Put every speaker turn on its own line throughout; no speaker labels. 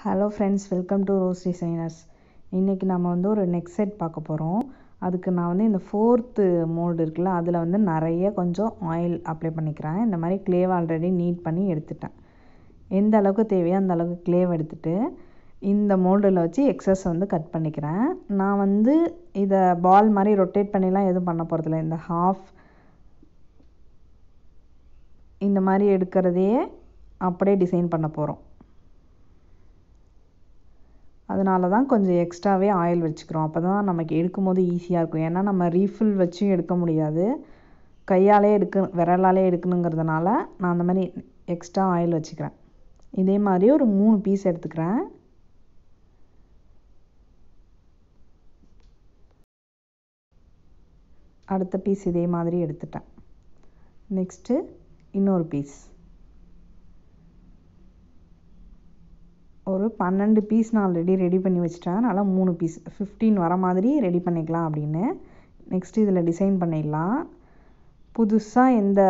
Hello friends, welcome to rose designers. இன்றைக்கி நம்ம வந்து ஒரு நெக் செட் பார்க்க போகிறோம். அதுக்கு நான் வந்து இந்த 4th மோல்டு இருக்குல்ல, அதில் வந்து நிறைய கொஞ்சம் ஆயில் அப்ளை பண்ணிக்கிறேன். இந்த மாதிரி க்ளேவை ஆல்ரெடி நீட் பண்ணி எடுத்துட்டேன். எந்த அளவுக்கு தேவையோ அந்த அளவுக்கு க்ளேவை எடுத்துகிட்டு இந்த மோல்டில் வச்சு எக்ஸஸ் வந்து கட் பண்ணிக்கிறேன். நான் வந்து இதை பால் மாதிரி ரொட்டேட் பண்ணிலாம் எதுவும் பண்ண போகிறதில்ல. இந்த ஹாஃப் இந்த மாதிரி எடுக்கிறதையே அப்படியே டிசைன் பண்ண போகிறோம். அதனால தான் கொஞ்சம் எக்ஸ்ட்ராவே ஆயில் வச்சுக்கிறோம். அப்போ தான் நமக்கு எடுக்கும் போது ஈஸியாக இருக்கும். ஏன்னா நம்ம ரீஃபில் வச்சும் எடுக்க முடியாது, கையாலே விரலாலே எடுக்கணுங்கிறதுனால நான் அந்த மாதிரி எக்ஸ்ட்ரா ஆயில் வச்சுக்கிறேன். இதே மாதிரி ஒரு 3 பீஸ் எடுத்துக்கிறேன். அடுத்த பீஸ் இதே மாதிரி எடுத்துட்டேன். நெக்ஸ்ட்டு இன்னொரு பீஸ், ஒரு 12 பீஸ் நான் ஆல்ரெடி ரெடி பண்ணி வச்சிட்டேன். அதனால் 3 பீஸ் 15 வர மாதிரி ரெடி பண்ணிக்கலாம் அப்படின்னு. நெக்ஸ்ட்டு இதில் டிசைன் பண்ணிடலாம். புதுசாக எந்த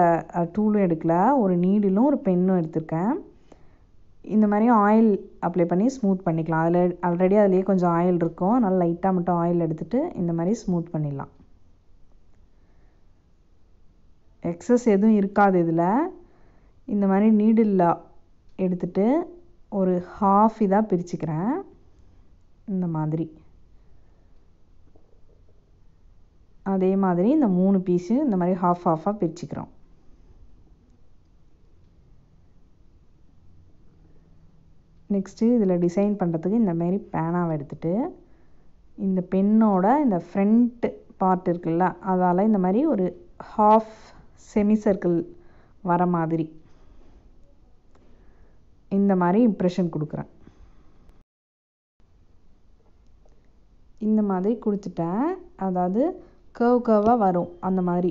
டூலும் எடுக்கல, ஒரு நீடிலும் ஒரு பென்னும் எடுத்திருக்கேன். இந்த மாதிரி ஆயில் அப்ளை பண்ணி ஸ்மூத் பண்ணிக்கலாம். ஆல்ரெடி அதிலே கொஞ்சம் ஆயில் இருக்கும், அதனால் லைட்டாக மட்டும் ஆயில் எடுத்துகிட்டு இந்த மாதிரி ஸ்மூத் பண்ணிடலாம். எக்ஸஸ் எதுவும் இருக்காது இதில். இந்த மாதிரி நீடில் எடுத்துகிட்டு ஒரு ஹாஃப் இதாக பிரிச்சுக்கிறேன். இந்த மாதிரி அதே மாதிரி இந்த 3 பீஸு இந்த மாதிரி ஹாஃபாக பிரிச்சுக்கிறோம். நெக்ஸ்ட்டு இதில் டிசைன் பண்ணுறதுக்கு இந்த மாதிரி பேனாவை எடுத்துகிட்டு இந்த பென்னோட இந்த ஃப்ரண்ட் பார்ட் இருக்குல்ல, அதால் இந்த மாதிரி ஒரு ஹாஃப் செமி சர்க்கிள் வர மாதிரி இந்த மாதிரி இம்ப்ரெஷன் கொடுக்குறேன். இந்த மாதிரி கொடுத்துட்டேன். அதாவது கர்வாக வரும், அந்த மாதிரி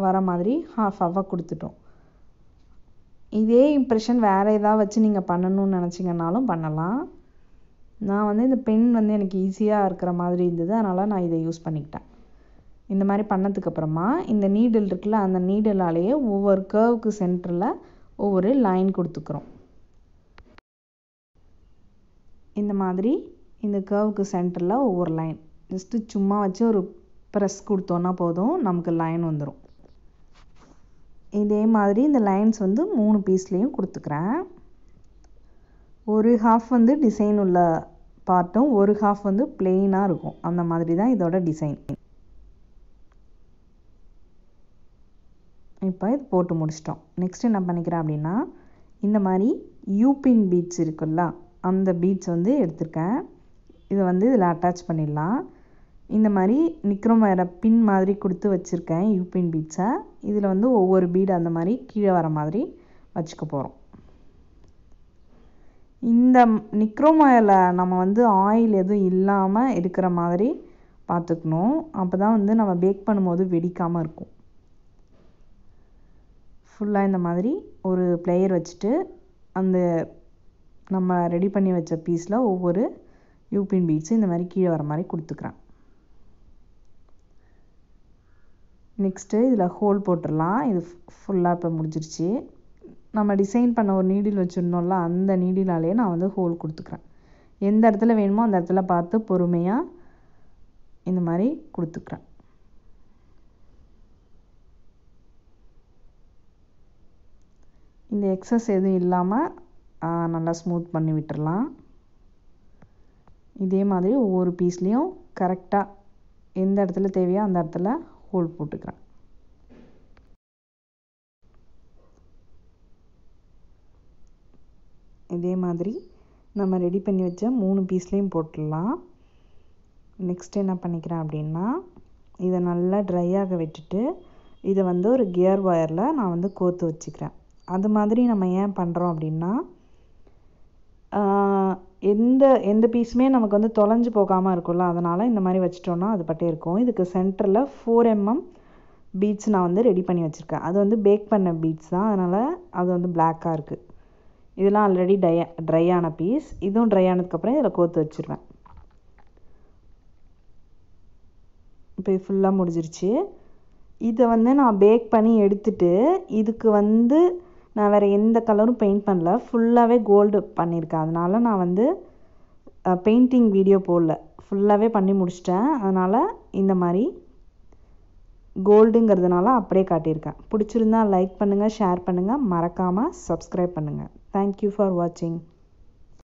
வர மாதிரி ஹாஃபாக கொடுத்துட்டோம். இதே இம்ப்ரெஷன் வேறு ஏதாவது வச்சு நீங்கள் பண்ணணும்னு நினச்சிங்கன்னாலும் பண்ணலாம். நான் வந்து இந்த பென் வந்து எனக்கு ஈஸியாக இருக்கிற மாதிரி இருந்தது, அதனால் நான் இதை யூஸ் பண்ணிக்கிட்டேன். இந்த மாதிரி பண்ணதுக்கப்புறமா இந்த நீடில் இருக்குல்ல, அந்த நீடிலாலேயே ஒவ்வொரு கர்வுக்கு சென்டரில் ஒவ்வொரு லைன் கொடுத்துக்கிறோம். இந்த மாதிரி இந்த கர்வுக்கு சென்டரில் ஒவ்வொரு லைன் ஜஸ்ட்டு சும்மா வச்சு ஒரு ப்ரெஸ் கொடுத்தோன்னா போதும், நமக்கு லைன் வந்துடும். இதே மாதிரி இந்த லைன்ஸ் வந்து 3 பீஸ்லேயும் கொடுத்துக்கிறேன். ஒரு ஹாஃப் வந்து டிசைன் உள்ள பார்ட்டும் ஒரு ஹாஃப் வந்து பிளெயினாக இருக்கும். அந்த மாதிரி தான் இதோட டிசைன். இப்போ இது போட்டு முடிச்சிட்டோம். நெக்ஸ்ட் என்ன பண்ணிக்கிறேன் அப்படின்னா, இந்த மாதிரி யூபின் பீட்ஸ் இருக்குல்ல, அந்த பீட்ஸ் வந்து எடுத்திருக்கேன். இதை வந்து இதில் அட்டாச் பண்ணிடலாம். இந்த மாதிரி நிற்கிறோம் வேறு பின் மாதிரி கொடுத்து வச்சுருக்கேன் யூபின் பீட்ஸை. இதில் வந்து ஒவ்வொரு பீடு அந்த மாதிரி கீழே வர மாதிரி வச்சுக்க போகிறோம். இந்த நிக்ரோமாயில் நம்ம வந்து ஆயில் எதுவும் இல்லாமல் இருக்கிற மாதிரி பார்த்துக்கணும். அப்போ தான் வந்து நம்ம பேக் பண்ணும்போது வெடிக்காமல் இருக்கும். ஃபுல்லாக இந்த மாதிரி ஒரு பிளேயர் வச்சுட்டு அந்த நம்ம ரெடி பண்ணி வச்ச பீஸில் ஒவ்வொரு யூபின் பீட்ஸு இந்த மாதிரி கீழே வர மாதிரி கொடுத்துக்கிறேன். நெக்ஸ்ட்டு இதில் ஹோல் போட்டுடலாம். இது ஃபுல்லாக இப்போ முடிஞ்சிருச்சு. நம்ம டிசைன் பண்ண ஒரு நீடில் வச்சுருந்தோம்ல, அந்த நீடிலாலே நான் வந்து ஹோல் கொடுத்துக்கிறேன். எந்த இடத்துல வேணுமோ அந்த இடத்துல பார்த்து பொறுமையாக இந்த மாதிரி கொடுத்துக்கிறேன். இந்த எக்ஸஸ் எதுவும் இல்லாமல் நல்லா ஸ்மூத் பண்ணி விட்டுடலாம். இதே மாதிரி ஒவ்வொரு பீஸ்லேயும் கரெக்டாக எந்த இடத்துல தேவையோ அந்த இடத்துல ஹோல் போட்டுக்கிறேன். இதே மாதிரி நம்ம ரெடி பண்ணி வச்ச 3 பீஸ்லேயும் போட்டுடலாம். நெக்ஸ்ட் என்ன பண்ணிக்கிறேன் அப்படின்னா, இதை நல்லா ட்ரை ஆக விட்டுட்டு இதை வந்து ஒரு கியர் ஒயரில் நான் வந்து கோர்த்து வச்சுக்கிறேன். அது மாதிரி நம்ம ஏன் பண்ணுறோம் அப்படின்னா, எந்த பீஸுமே நமக்கு வந்து தொலைஞ்சு போகாமல் இருக்கும்ல, அதனால் இந்த மாதிரி வச்சிட்டோன்னா அது பட்டே இருக்கும். இதுக்கு சென்டரில் 4 mm பீட்ஸ் நான் வந்து ரெடி பண்ணி வச்சுருக்கேன். அது வந்து பேக் பண்ண பீட்ஸ் தான், அதனால் அது வந்து பிளாக்காக இருக்குது. இதெல்லாம் ஆல்ரெடி ட்ரை ஆன பீஸ். இதுவும் ட்ரை ஆனதுக்கப்புறம் இதில் கோர்த்து வச்சுருவேன். இப்போ இது ஃபுல்லாக முடிஞ்சிருச்சு. இதை வந்து நான் பேக் பண்ணி எடுத்துகிட்டு இதுக்கு வந்து நான் வேறு எந்த கலரும் பெயிண்ட் பண்ணல, ஃபுல்லாகவே கோல்டு பண்ணியிருக்கேன். அதனால் நான் வந்து பெயிண்டிங் வீடியோ போடல, ஃபுல்லாகவே பண்ணி முடிச்சிட்டேன். அதனால் இந்த மாதிரி கோல்டுங்கிறதுனால அப்படியே காட்டியிருக்கேன். பிடிச்சிருந்தா லைக் பண்ணுங்கள், ஷேர் பண்ணுங்கள், மறக்காமல் சப்ஸ்கிரைப் பண்ணுங்கள். தேங்க்யூ ஃபார் வாட்சிங்.